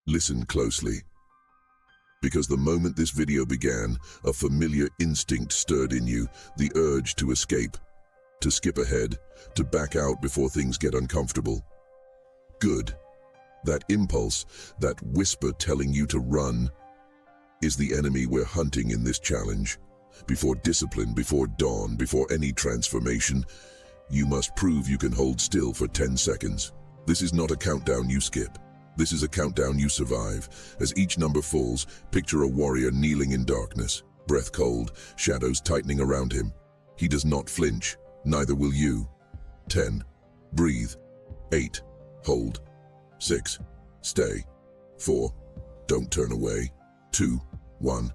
Listen closely. Because the moment this video began, a familiar instinct stirred in you, the urge to escape, to skip ahead, to back out before things get uncomfortable. Good. That impulse, that whisper telling you to run, is the enemy we're hunting in this challenge. Before discipline, before dawn, before any transformation, you must prove you can hold still for 10 seconds. This is not a countdown you skip. This is a countdown you survive. As each number falls, picture a warrior kneeling in darkness, breath cold, shadows tightening around him. He does not flinch, neither will you. 10. Breathe. 8. Hold. 6. Stay. 4. Don't turn away. 2. 1.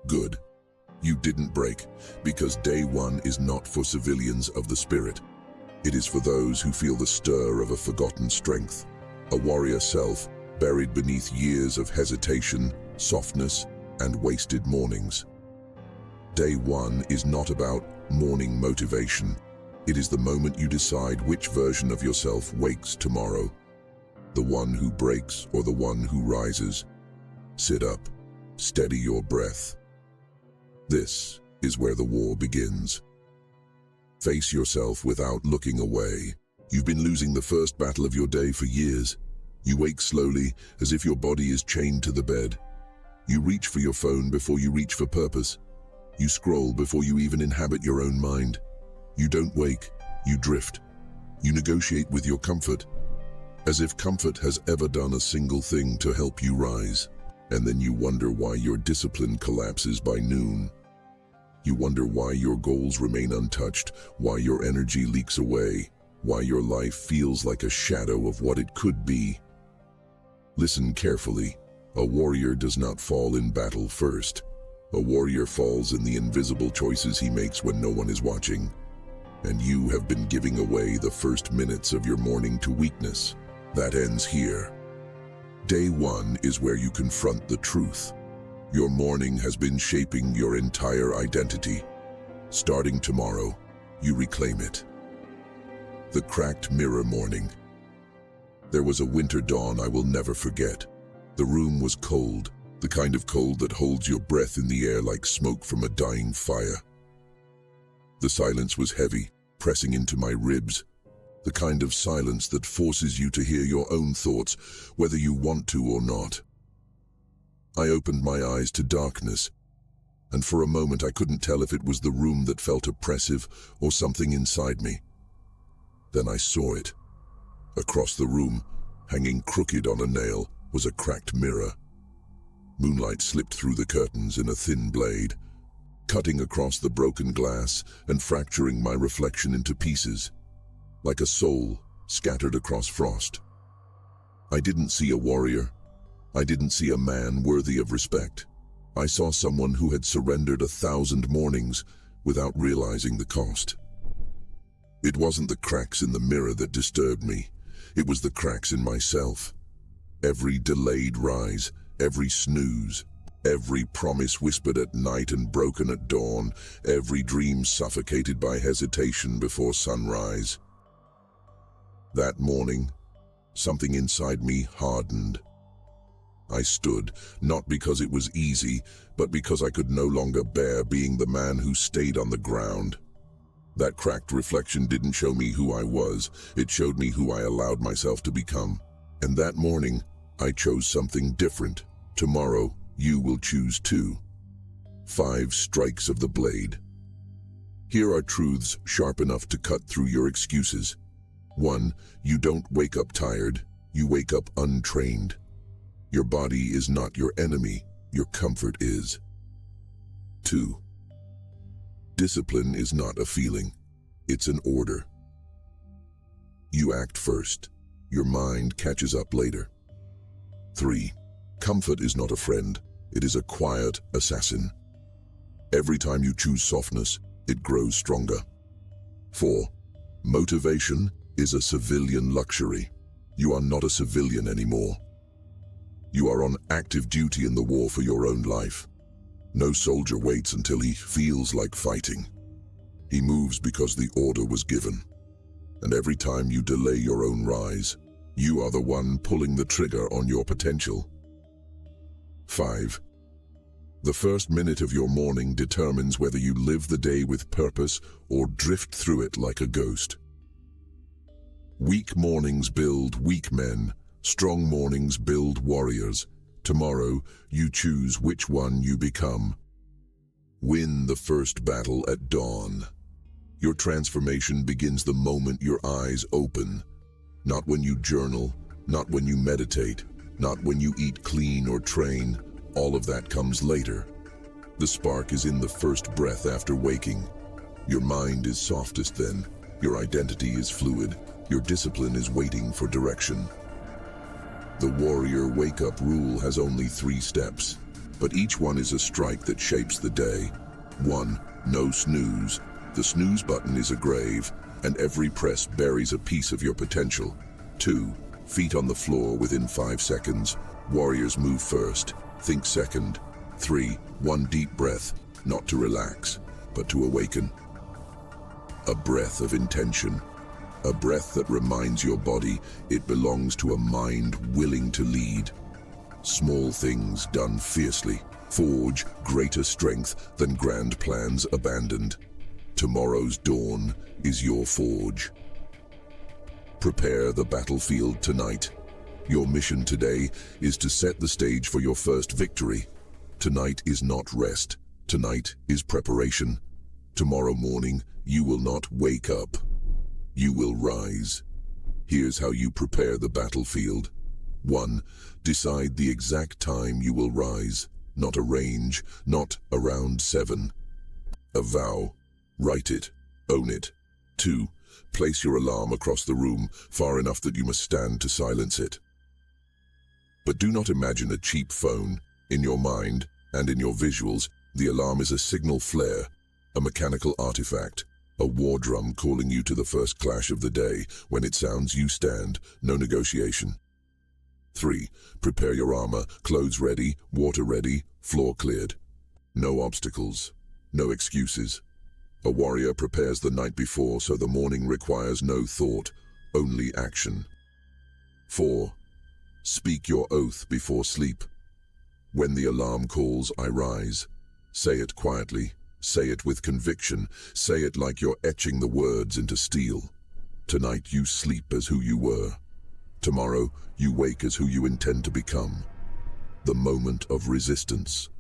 Good. You didn't break, because day one is not for civilians of the spirit. It is for those who feel the stir of a forgotten strength, a warrior self buried beneath years of hesitation, softness, and wasted mornings. Day one is not about morning motivation. It is the moment you decide which version of yourself wakes tomorrow. The one who breaks or the one who rises. Sit up. Steady your breath. This is where the war begins. Face yourself without looking away. You've been losing the first battle of your day for years. You wake slowly, as if your body is chained to the bed. You reach for your phone before you reach for purpose. You scroll before you even inhabit your own mind. You don't wake, you drift. You negotiate with your comfort, as if comfort has ever done a single thing to help you rise. And then you wonder why your discipline collapses by noon. You wonder why your goals remain untouched, why your energy leaks away, why your life feels like a shadow of what it could be. Listen carefully. A warrior does not fall in battle first. A warrior falls in the invisible choices he makes when no one is watching. And you have been giving away the first minutes of your morning to weakness. That ends here. Day one is where you confront the truth. Your morning has been shaping your entire identity. Starting tomorrow, you reclaim it. The cracked mirror morning. There was a winter dawn I will never forget. The room was cold, the kind of cold that holds your breath in the air like smoke from a dying fire. The silence was heavy, pressing into my ribs. The kind of silence that forces you to hear your own thoughts, whether you want to or not. I opened my eyes to darkness, and for a moment I couldn't tell if it was the room that felt oppressive or something inside me. Then I saw it. Across the room, hanging crooked on a nail, was a cracked mirror. Moonlight slipped through the curtains in a thin blade, cutting across the broken glass and fracturing my reflection into pieces, like a soul scattered across frost. I didn't see a warrior. I didn't see a man worthy of respect. I saw someone who had surrendered 1,000 mornings without realizing the cost. It wasn't the cracks in the mirror that disturbed me. It was the cracks in myself. Every delayed rise, every snooze, every promise whispered at night and broken at dawn, every dream suffocated by hesitation before sunrise. That morning, something inside me hardened. I stood, not because it was easy, but because I could no longer bear being the man who stayed on the ground. That cracked reflection didn't show me who I was, it showed me who I allowed myself to become. And that morning, I chose something different. Tomorrow, you will choose too. 5 strikes of the blade. Here are truths sharp enough to cut through your excuses. 1. You don't wake up tired, you wake up untrained. Your body is not your enemy, your comfort is. 2. Discipline is not a feeling, it's an order. You act first, your mind catches up later. 3. Comfort is not a friend, it is a quiet assassin. Every time you choose softness, it grows stronger. 4. Motivation is a civilian luxury. You are not a civilian anymore. You are on active duty in the war for your own life. No soldier waits until he feels like fighting. He moves because the order was given. And every time you delay your own rise, you are the one pulling the trigger on your potential. 5. The first minute of your morning determines whether you live the day with purpose or drift through it like a ghost. Weak mornings build weak men. Strong mornings build warriors. Tomorrow, you choose which one you become. Win the first battle at dawn. Your transformation begins the moment your eyes open. Not when you journal, not when you meditate, not when you eat clean or train. All of that comes later. The spark is in the first breath after waking. Your mind is softest then. Your identity is fluid. Your discipline is waiting for direction. The warrior wake-up rule has only 3 steps, but each one is a strike that shapes the day. 1. No snooze. The snooze button is a grave, and every press buries a piece of your potential. 2. Feet on the floor within 5 seconds. Warriors move first. Think second. 3. 1 deep breath, not to relax, but to awaken. A breath of intention. A breath that reminds your body it belongs to a mind willing to lead. Small things done fiercely forge greater strength than grand plans abandoned. Tomorrow's dawn is your forge. Prepare the battlefield tonight. Your mission today is to set the stage for your first victory. Tonight is not rest. Tonight is preparation. Tomorrow morning, you will not wake up. You will rise. Here's how you prepare the battlefield. 1. Decide the exact time you will rise, not a range, not around 7. A vow. Write it. Own it. 2. Place your alarm across the room, far enough that you must stand to silence it. But do not imagine a cheap phone. In your mind and in your visuals, the alarm is a signal flare, a mechanical artifact, a war drum calling you to the first clash of the day. When it sounds, you stand, no negotiation. 3. Prepare your armor, clothes ready, water ready, floor cleared. No obstacles, no excuses. A warrior prepares the night before, so the morning requires no thought, only action. 4. Speak your oath before sleep. When the alarm calls, I rise. Say it quietly. Say it with conviction. Say it like you're etching the words into steel. Tonight you sleep as who you were. Tomorrow you wake as who you intend to become. The moment of resistance.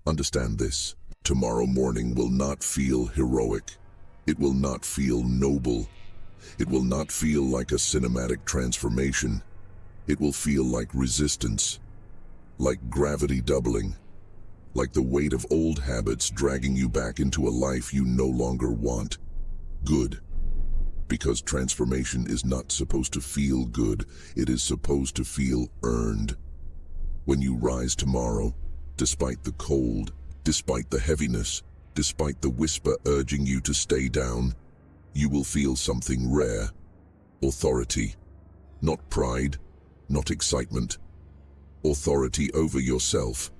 Understand this. Tomorrow morning will not feel heroic. It will not feel noble. It will not feel like a cinematic transformation. It will feel like resistance, like gravity doubling, like the weight of old habits dragging you back into a life you no longer want. Good. Because transformation is not supposed to feel good, it is supposed to feel earned. When you rise tomorrow, despite the cold, despite the heaviness, despite the whisper urging you to stay down, you will feel something rare. Authority. Not pride, not excitement. Authority over yourself.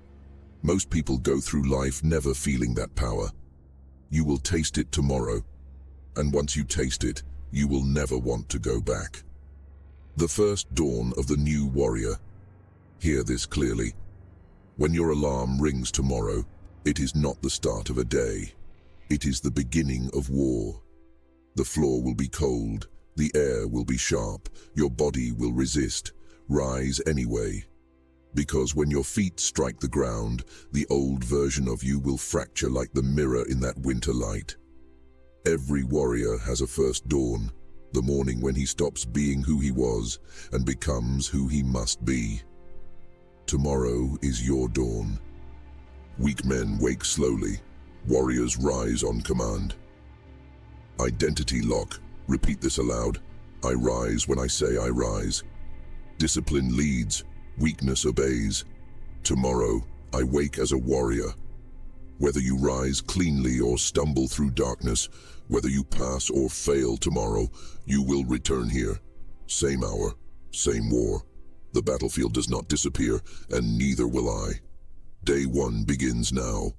Most people go through life never feeling that power. You will taste it tomorrow, and once you taste it, you will never want to go back. The first dawn of the new warrior. Hear this clearly. When your alarm rings tomorrow, it is not the start of a day. It is the beginning of war. The floor will be cold, the air will be sharp, your body will resist. Rise anyway. Because when your feet strike the ground, the old version of you will fracture like the mirror in that winter light. Every warrior has a first dawn, the morning when he stops being who he was and becomes who he must be. Tomorrow is your dawn. Weak men wake slowly. Warriors rise on command. Identity lock. Repeat this aloud. I rise when I say I rise. Discipline leads. Weakness obeys. Tomorrow, I wake as a warrior. Whether you rise cleanly or stumble through darkness, whether you pass or fail tomorrow, you will return here. Same hour, same war. The battlefield does not disappear, and neither will I. Day 1 begins now.